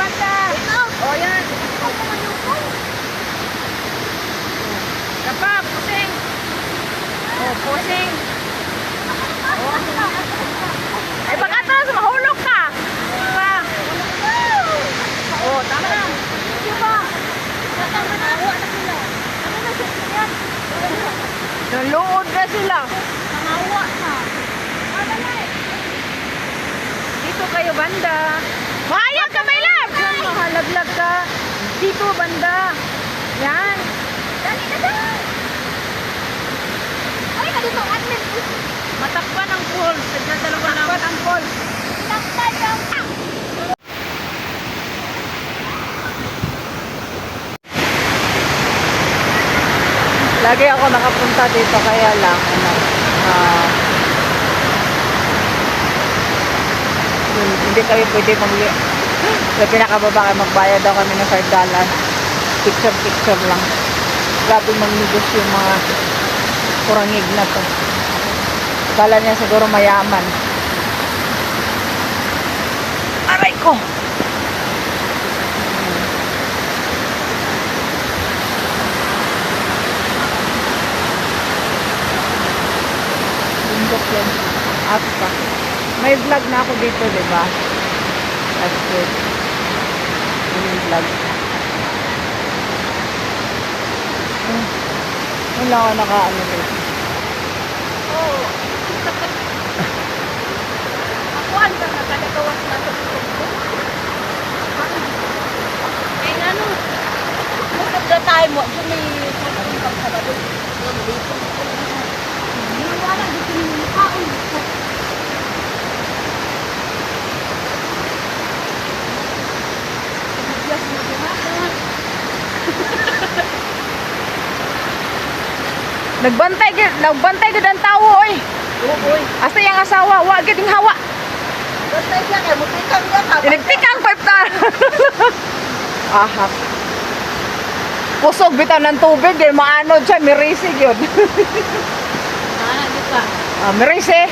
banda. O, yan. Dapat, pusing. O, pusing. O. Eh, baka atras, mahulog ka. Diba? O, tama na. Diba? Natawa na sila. Ano na sila? Naluod na sila. Nangawa na. Dito kayo, banda. Mahayag ka, my love! Mahalaglag ka. Dito, banda. Yan. Dali na dali. Ay, dito, admin. Matakpan ang pool. Dalawa lang. Matakpan ang pool. Matakpan ang pool. Lagi ako nakapunta dito kaya lang hindi kayo pwede sa pinakababa kayo magbayad daw kami ng $5. Picture lang. Grabe magnegosyo yung mga kurangig na to. Kala niya siguro mayaman. Aray ko! Yan. Apa. May vlog na ako dito, di ba? That's good. May vlog. Wala ako naka-ano dito. Oo. Ako ang nakakagawas na ito. Eh, ano? Look at the time. May pagkakang sabado. Dito. Wala dito yung mukhaon. Nagbantay gud ang tawo oy. Oy. Asa yang asawa, wa gid ing hawa. Bantay siya kay mutikang ka pa. Iniktikang pa. Aha. Pusog bitaw ng tubig, di maanod siya, mirisi gyud. Mirisi.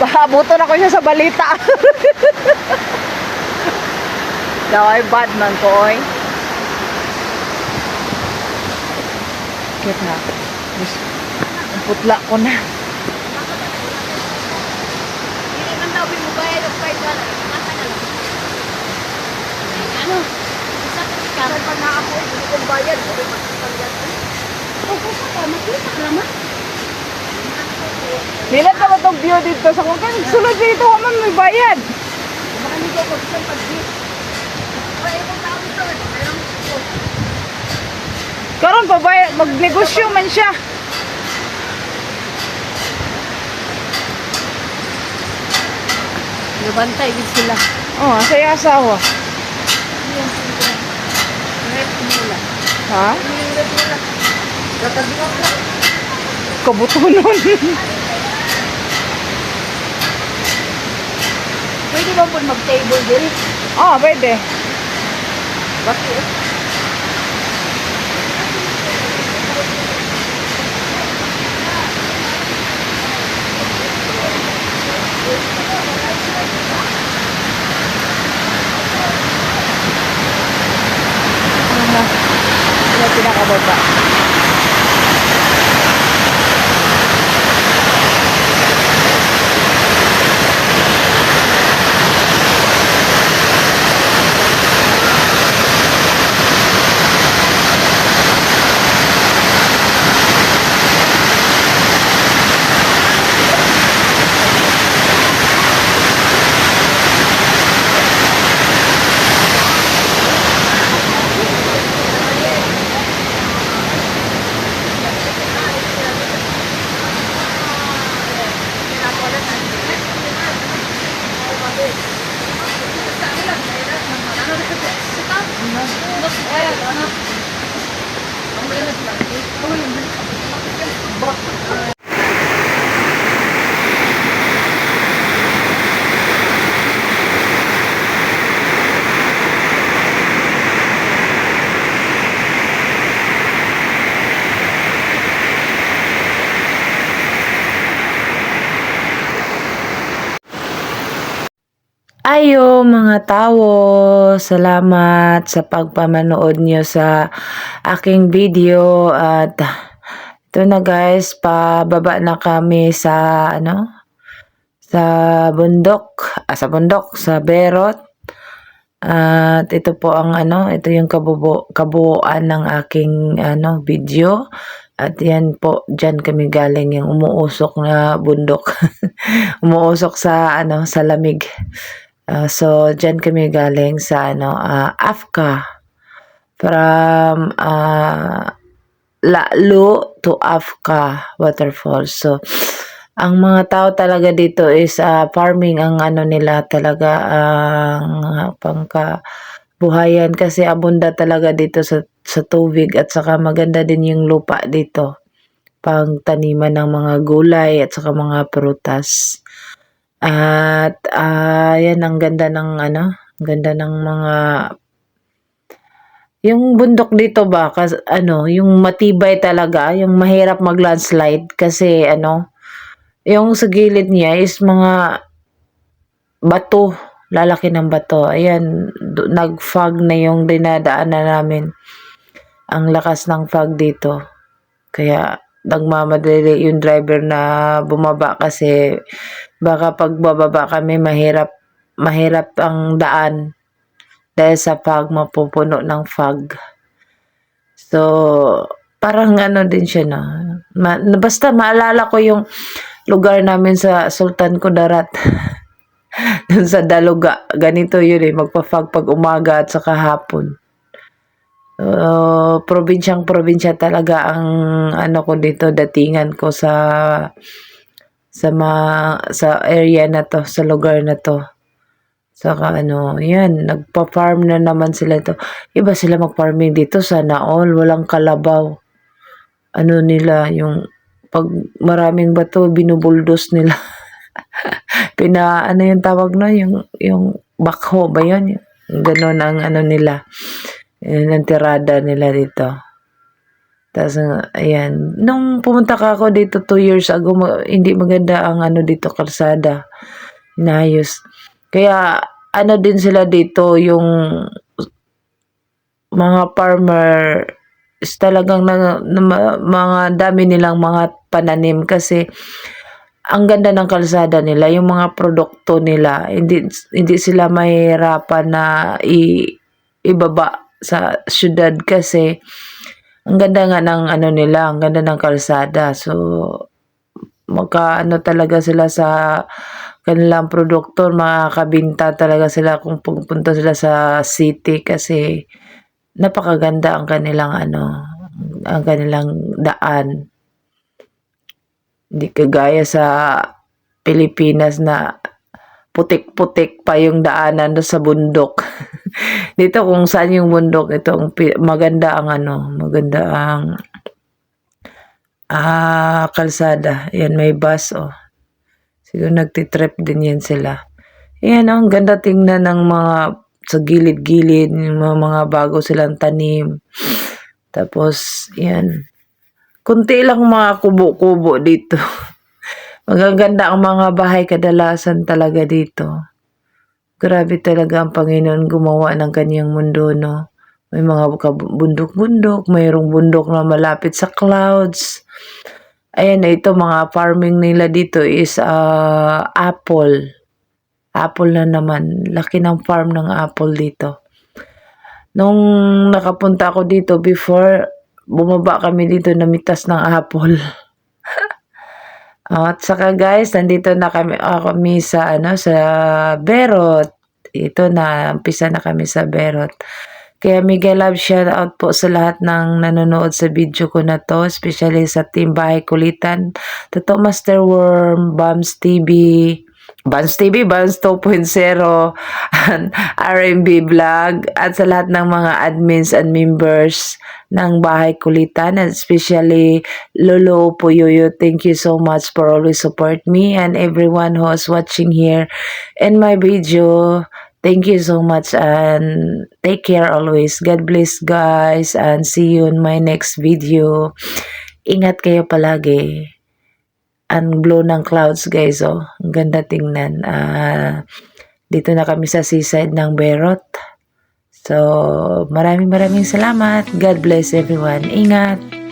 Pahabuto na ko siya sa balita. Daw ay bad man ko oy. Kit na. Ang putla ko na. Hindi man daw binubaya ng $5. Masa na lang. Ano? Isa ka pa na ako. Hindi kong bayad. Hindi magpapagyan. Pupusa ka. Makita ka naman. Nilat na ba itong view dito sa kung kan sulod dito man may bayad. Baka hindi ko isang pag-view. Ay, itong tao dito. Karon pa bayad, magnegosyo man siya. Nabantay din sila. Oh, asaya asawa. Ha? Kabutunon. Pwede ba po mag-table din? Ah, pwede. Bakit? Ano pinakababa? tayo mga tao. Salamat sa pagpamanood nyo sa aking video at ito na guys, pababa na kami sa sa Berot. At ito po ang ito yung kabuuan ng aking video. At yan po, dyan kami galing yung umuusok na bundok. Umuusok sa sa lamig. So dyan kami galing sa Afka. From Lalo to Afka waterfalls. So ang mga tao talaga dito is farming ang nila talaga ang pangkabuhayan kasi abunda talaga dito sa tubig at saka maganda din yung lupa dito pang taniman ng mga gulay at saka mga prutas. At yan ang ganda ng ganda ng mga yung bundok dito ba yung matibay talaga, yung mahirap mag-landslide kasi yung sa gilid niya is mga bato, lalaki ng bato. Ayan, nag-fog na yung dinadaanan namin. Ang lakas ng fog dito. Kaya nagmamadali yung driver na bumaba kasi baka pag bababa kami mahirap ang daan dahil sa fog, mapupuno ng fog. So parang din siya basta maalala ko yung lugar namin sa Sultan Kudarat. Dun sa Daluga, ganito yun magpa-fog pag umaga at saka hapon. Probinsyang-probinsya talaga ang ko dito, datingan ko sa area na to, sa lugar na to. Saka yan, nagpa-farm na naman sila to. Iba sila mag-farming dito, sana all, walang kalabaw. Nila, yung pag maraming bato, binubuldos nila. Yung tawag yung backhoe ba yun? Ganon ang nila. Yun ang tirada nila dito. Tapos, ayan. Nung pumunta ka ako dito 2 years ago, hindi maganda ang dito, kalsada. Inayos. Kaya, din sila dito, yung mga farmer, is talagang mga dami nilang mga pananim kasi ang ganda ng kalsada nila, yung mga produkto nila, hindi sila mahirapan na ibaba sa syudad kasi ang ganda nga ng nila, ang ganda ng kalsada. So talaga sila sa kanilang produkto, makakabinta talaga sila kung pupunta sila sa city kasi napakaganda ang kanilang ang kanilang daan. Hindi kagaya sa Pilipinas na putik-putik pa yung daanan sa bundok. Dito kung saan yung bundok, maganda ang kalsada. Yan, may bus Siguro nagtitrip din yan sila. Yan, ang ganda tingnan ng mga sa gilid-gilid, yung mga bago silang tanim. Tapos, yan. Kunti lang mga kubo-kubo dito. Magaganda ang mga bahay kadalasan talaga dito. Grabe talaga ang Panginoon gumawa ng kanyang mundo, no? May mga bundok-bundok, mayroong bundok na malapit sa clouds. Ayan, ito mga farming nila dito is apple. Apple na naman. Laki ng farm ng apple dito. Nung nakapunta ako dito before, bumaba kami dito, namitas ng apple. At saka guys, nandito na kami sa sa Berot. Ito na, umpisa na kami sa Berot. Kaya mega love shout out po sa lahat ng nanonood sa video ko na to, especially sa Team Bahay Kulitan, Toto Master Worm, Bams TV, Bams 2.0, and RMB Vlog, at sa lahat ng mga admins and members ng Bahay Kulitan, and especially Lolo Puyoyo. Thank you so much for always support me and everyone who is watching here in my video. Thank you so much and take care always. God bless guys and see you in my next video. Ingat kayo palagi. Ang glow ng clouds guys, ang ganda tingnan. dito na kami sa seaside ng Berot. So, maraming salamat. God bless everyone. Ingat!